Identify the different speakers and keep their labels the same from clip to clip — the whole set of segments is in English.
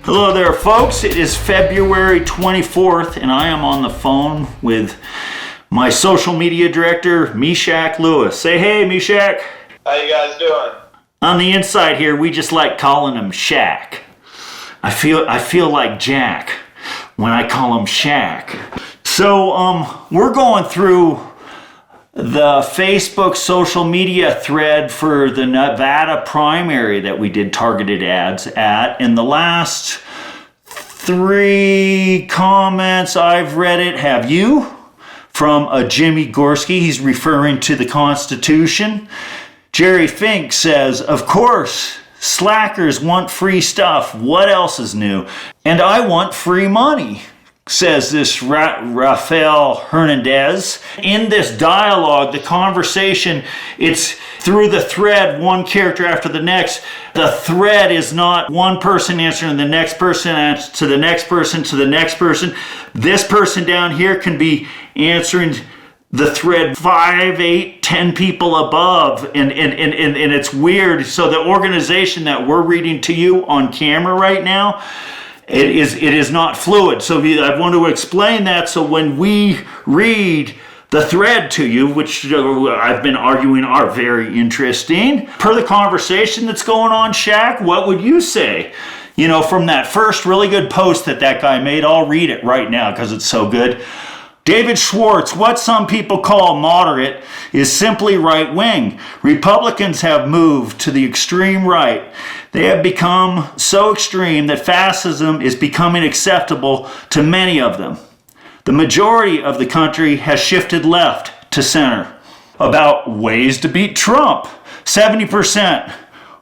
Speaker 1: Hello there, folks. It is February 24th, and I am on the phone with my social media director, Meshach Lewis. Say hey, Meshach.
Speaker 2: How you guys doing?
Speaker 1: On the inside here, we just like calling him Shaq. I feel like Jack when I call him Shaq. So, we're going through the Facebook social media thread for the Nevada primary that we did targeted ads at. In the last 3 comments I've read it, have you? From a Jimmy Gorski, he's referring to the Constitution. Jerry Fink says, of course, slackers want free stuff. What else is new? And I want free money, says this Rafael Hernandez. In this dialogue, the conversation, it's through the thread, one character after the next. The thread is not one person answering the next person to the next person to the next person. This person down here can be answering the thread 5, 8, 10 people above, and it's weird. So the organization that we're reading to you on camera right now, it is not fluid. So I want to explain that. So when we read the thread to you, which I've been arguing are very interesting, per the conversation that's going on, Shaq, what would you say? You know, from that first really good post that guy made, I'll read it right now because it's so good. David Schwartz, what some people call moderate is simply right-wing. Republicans have moved to the extreme right. They have become so extreme that fascism is becoming acceptable to many of them. The majority of the country has shifted left to center. About ways to beat Trump. 70%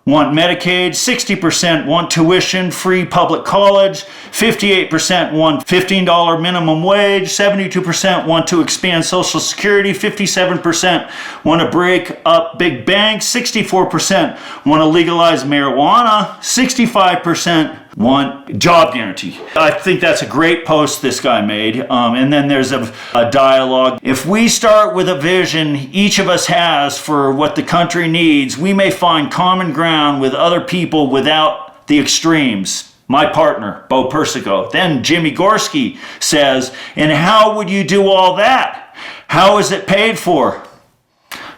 Speaker 1: want Medicaid, 60% want tuition-free public college, 58% want $15 minimum wage, 72% want to expand Social Security, 57% want to break up big banks, 64% want to legalize marijuana, 65% want job guarantee. I think that's a great post this guy made. And then there's a dialogue. If we start with a vision each of us has for what the country needs, we may find common ground with other people without the extremes. My partner, Bo Persiko. Then Jimmy Gorski says, and how would you do all that? How is it paid for?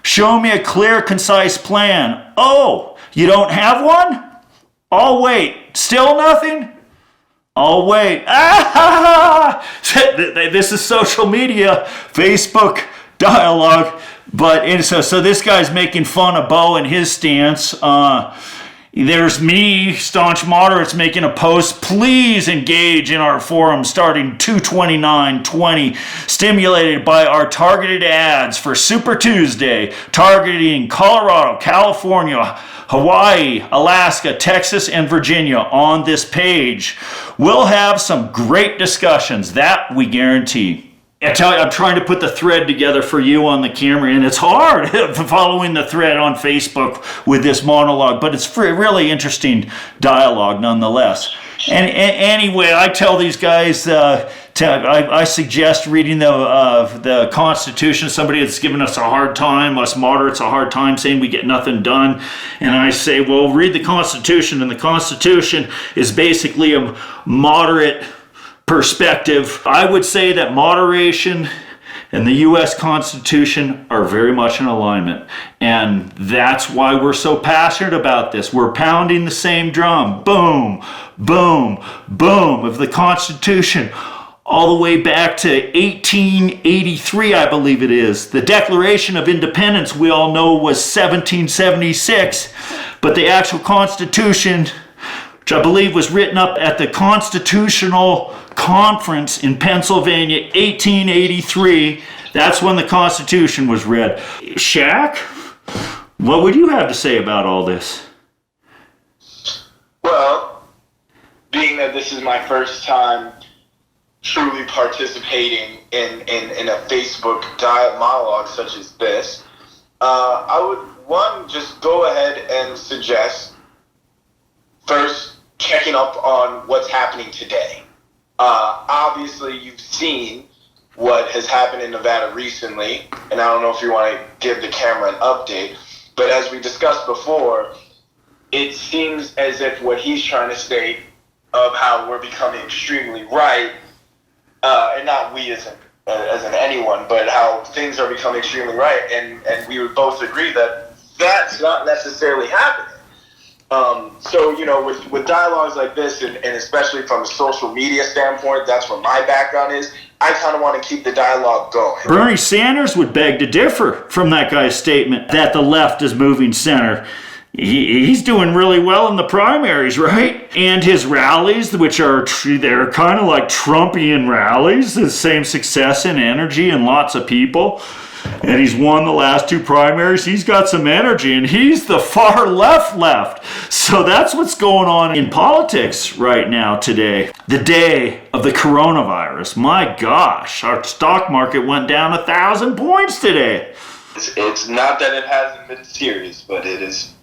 Speaker 1: Show me a clear, concise plan. Oh, you don't have one? I'll wait. Still nothing? I'll wait. This is social media, Facebook dialogue. But so this guy's making fun of Bo and his stance. There's me, Staunch Moderates, making a post. Please engage in our forum starting 2/29/20, stimulated by our targeted ads for Super Tuesday, targeting Colorado, California, Hawaii, Alaska, Texas, and Virginia on this page. We'll have some great discussions, that we guarantee. I tell you, I'm trying to put the thread together for you on the camera, and it's hard following the thread on Facebook with this monologue, but it's really interesting dialogue nonetheless. And anyway, I tell these guys, I suggest reading the Constitution. Somebody that's given us a hard time, us moderates a hard time, saying we get nothing done. And I say, well, read the Constitution, and the Constitution is basically a moderate perspective. I would say that moderation and the U.S. Constitution are very much in alignment. And that's why we're so passionate about this. We're pounding the same drum. Boom, boom, boom of the Constitution. All the way back to 1883, I believe it is. The Declaration of Independence, we all know, was 1776. But the actual Constitution, which I believe was written up at the Constitutional Conference in Pennsylvania, 1883. That's when the Constitution was read. Shaq, what would you have to say about all this?
Speaker 2: Well, being that this is my first time truly participating in a Facebook monologue such as this, I would, just go ahead and suggest first checking up on what's happening today. Obviously, you've seen what has happened in Nevada recently, and I don't know if you want to give the camera an update, but as we discussed before, it seems as if what he's trying to state of how we're becoming extremely right, and not we as in anyone, but how things are becoming extremely right, and we would both agree that that's not necessarily happening. So, you know, with dialogues like this, and especially from a social media standpoint, that's where my background is. I kind of want to keep the dialogue going.
Speaker 1: Bernie Sanders would beg to differ from that guy's statement that the left is moving center. He's doing really well in the primaries, right? And his rallies, which they're kind of like Trumpian rallies, the same success and energy and lots of people. And he's won the last 2 primaries. He's got some energy, and he's the far left. So that's what's going on in politics right now today. The day of the coronavirus. My gosh, our stock market went down 1,000 points today.
Speaker 2: It's not that it hasn't been serious, but it is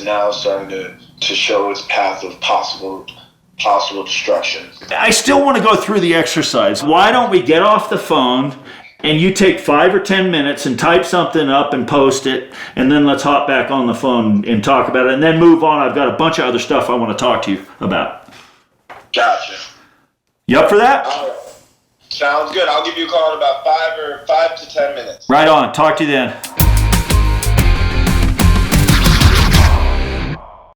Speaker 2: now starting to show its path of possible destruction.
Speaker 1: I still want to go through the exercise. Why don't we get off the phone and you take 5 or 10 minutes and type something up and post it, and then let's hop back on the phone and talk about it, and then move on. I've got a bunch of other stuff I want to talk to you about.
Speaker 2: Gotcha.
Speaker 1: You up for that?
Speaker 2: All right. Sounds good. I'll give you a call in about 5 to 10 minutes.
Speaker 1: Right on. Talk to you then.